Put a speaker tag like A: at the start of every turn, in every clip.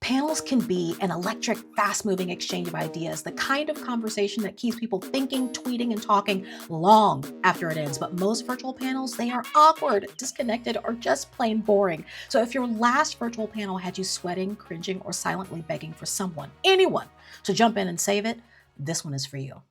A: Panels can be an electric, fast moving exchange of ideas, the kind of conversation that keeps people thinking, tweeting, and talking long after it ends. But most virtual panels, they are awkward, disconnected, or just plain boring. So if your last virtual panel had you sweating, cringing, or silently begging for someone, anyone, to jump in and save it, this one is for you.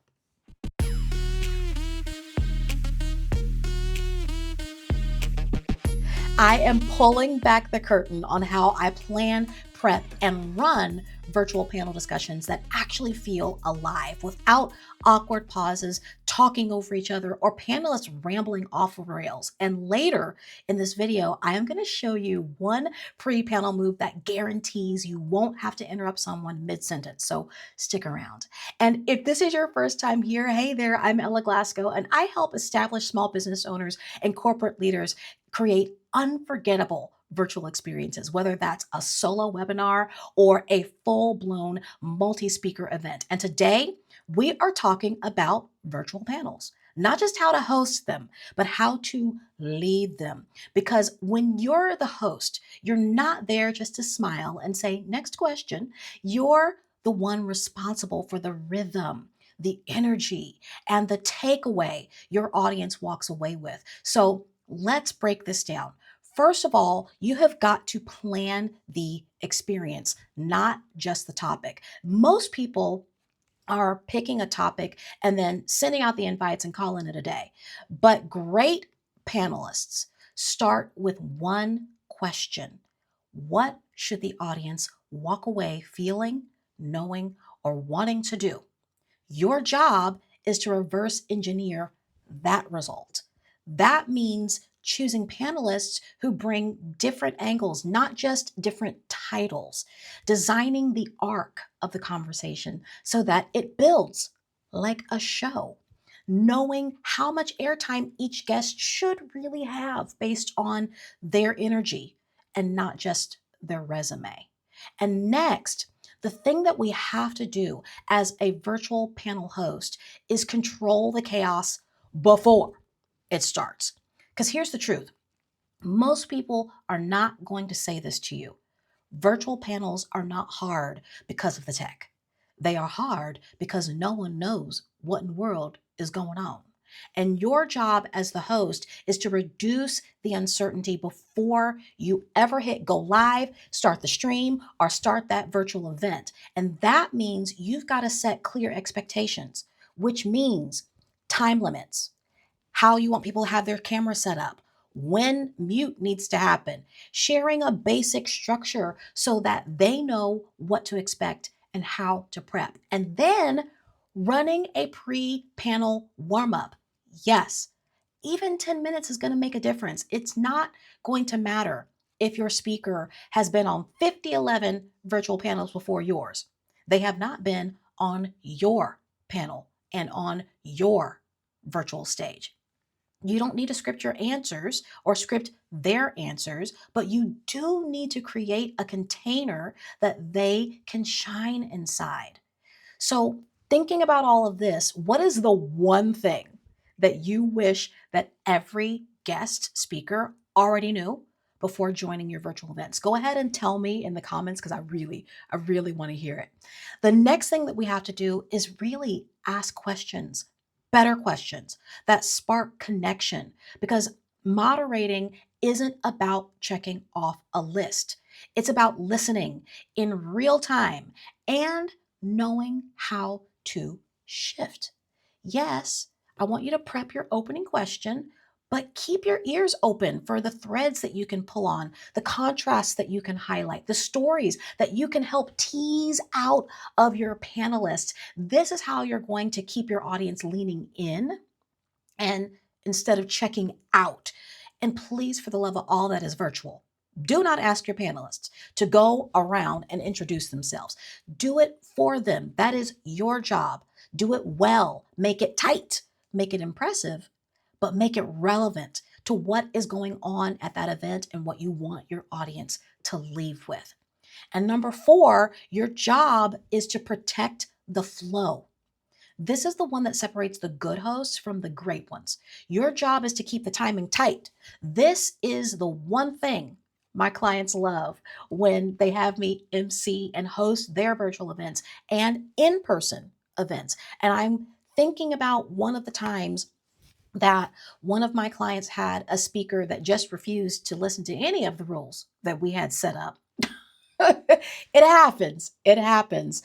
A: I am pulling back the curtain on how I plan, prep, and run virtual panel discussions that actually feel alive without awkward pauses, talking over each other, or panelists rambling off of rails. And later in this video, I am going to show you one pre-panel move that guarantees you won't have to interrupt someone mid-sentence. So stick around. And if this is your first time here, hey there, I'm Ella Glasgow, and I help establish small business owners and corporate leaders create unforgettable virtual experiences, whether that's a solo webinar or a full-blown multi-speaker event. And today we are talking about virtual panels, not just how to host them, but how to lead them. Because when you're the host, you're not there just to smile and say, next question. You're the one responsible for the rhythm, the energy, and the takeaway your audience walks away with. So let's break this down. First of all, you have got to plan the experience, not just the topic. Most people are picking a topic and then sending out the invites and calling it a day. But great panelists start with one question. What should the audience walk away feeling, knowing, or wanting to do? Your job is to reverse engineer that result. That means choosing panelists who bring different angles, not just different titles, designing the arc of the conversation so that it builds like a show, knowing how much airtime each guest should really have based on their energy and not just their resume. And next, the thing that we have to do as a virtual panel host is control the chaos before it starts. Because here's the truth. Most people are not going to say this to you. Virtual panels are not hard because of the tech. They are hard because no one knows what in the world is going on. And your job as the host is to reduce the uncertainty before you ever hit go live, start the stream, or start that virtual event. And that means you've got to set clear expectations, which means time limits, how you want people to have their camera set up, when mute needs to happen, sharing a basic structure so that they know what to expect and how to prep, and then running a pre-panel warm-up. Yes, even 10 minutes is going to make a difference. It's not going to matter if your speaker has been on 5011 virtual panels before yours. They have not been on your panel and on your virtual stage. You don't need to script your answers or script their answers, but you do need to create a container that they can shine inside. So, thinking about all of this, what is the one thing that you wish that every guest speaker already knew before joining your virtual events? Go ahead and tell me in the comments because I really want to hear it. The next thing that we have to do is really ask questions, better questions that spark connection, because moderating isn't about checking off a list. It's about listening in real time and knowing how to shift. Yes, I want you to prep your opening question, but keep your ears open for the threads that you can pull on, the contrasts that you can highlight, the stories that you can help tease out of your panelists. This is how you're going to keep your audience leaning in and instead of checking out. And please, for the love of all that is virtual, do not ask your panelists to go around and introduce themselves. Do it for them. That is your job. Do it well. Make it tight. Make it impressive, but make it relevant to what is going on at that event and what you want your audience to leave with. And number 4, your job is to protect the flow. This is the one that separates the good hosts from the great ones. Your job is to keep the timing tight. This is the one thing My clients love when they have me MC and host their virtual events and in person events. And I'm thinking about one of the times that one of my clients had a speaker that just refused to listen to any of the rules that we had set up. It happens. It happens.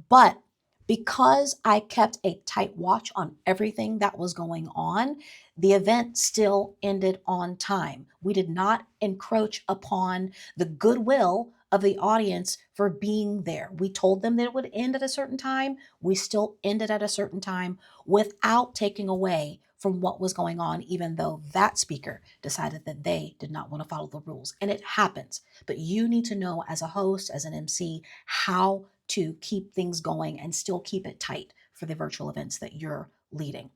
A: But because I kept a tight watch on everything that was going on, the event still ended on time. We did not encroach upon the goodwill of the audience for being there. We told them that it would end at a certain time. We still ended at a certain time without taking away from what was going on, even though that speaker decided that they did not want to follow the rules. And it happens. But you need to know as a host, as an MC, how to keep things going and still keep it tight for the virtual events that you're leading.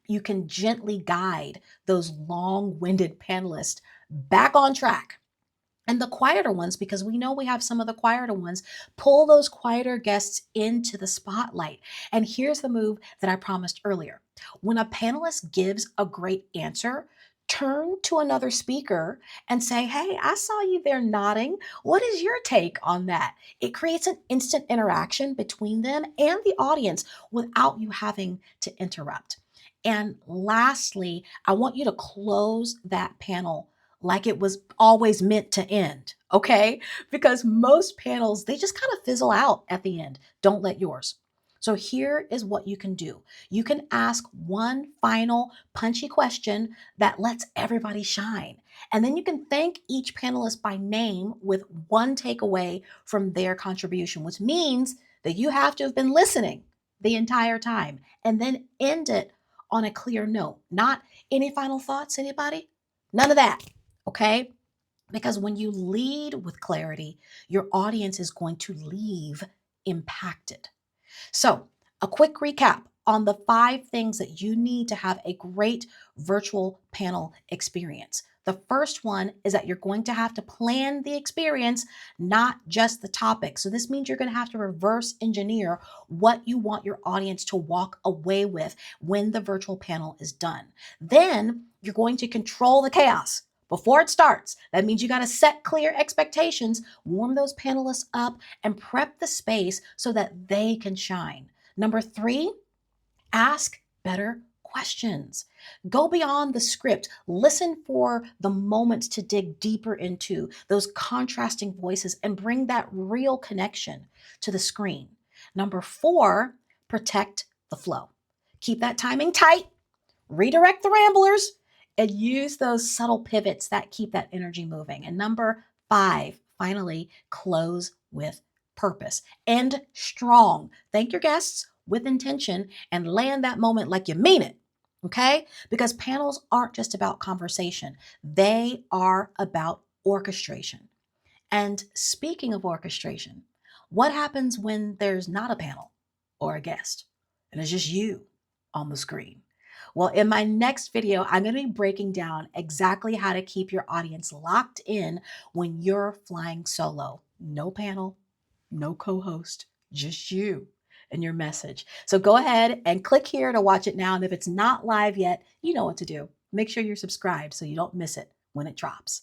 A: You can gently guide those long-winded panelists back on track. And the quieter ones, because we know we have some of the quieter ones, pull those quieter guests into the spotlight. And here's the move that I promised earlier. When a panelist gives a great answer, turn to another speaker and say, hey, I saw you there nodding. What is your take on that? It creates an instant interaction between them and the audience without you having to interrupt. And lastly, I want you to close that panel like it was always meant to end, okay? Because most panels, they just kind of fizzle out at the end. Don't let yours. So here is what you can do. You can ask one final punchy question that lets everybody shine. And then you can thank each panelist by name with one takeaway from their contribution, which means that you have to have been listening the entire time. And then end it on a clear note. Not any final thoughts, anybody? None of that. Okay? Because when you lead with clarity, your audience is going to leave impacted. So, a quick recap on the 5 things that you need to have a great virtual panel experience. The first one is that you're going to have to plan the experience, not just the topic. So, this means you're going to have to reverse engineer what you want your audience to walk away with when the virtual panel is done. Then, you're going to control the chaos before it starts. That means you got to set clear expectations, warm those panelists up, and prep the space so that they can shine. Number 3, ask better questions. Go beyond the script. Listen for the moments to dig deeper into those contrasting voices and bring that real connection to the screen. Number 4, protect the flow. Keep that timing tight, redirect the ramblers, and use those subtle pivots that keep that energy moving. And number 5, finally, close with purpose. End strong. Thank your guests with intention and land that moment like you mean it. Okay? Because panels aren't just about conversation, they are about orchestration. And speaking of orchestration, what happens when there's not a panel or a guest and it's just you on the screen? Well, in my next video, I'm going to be breaking down exactly how to keep your audience locked in when you're flying solo. No panel, no co-host, just you and your message. So go ahead and click here to watch it now. And if it's not live yet, you know what to do. Make sure you're subscribed so you don't miss it when it drops.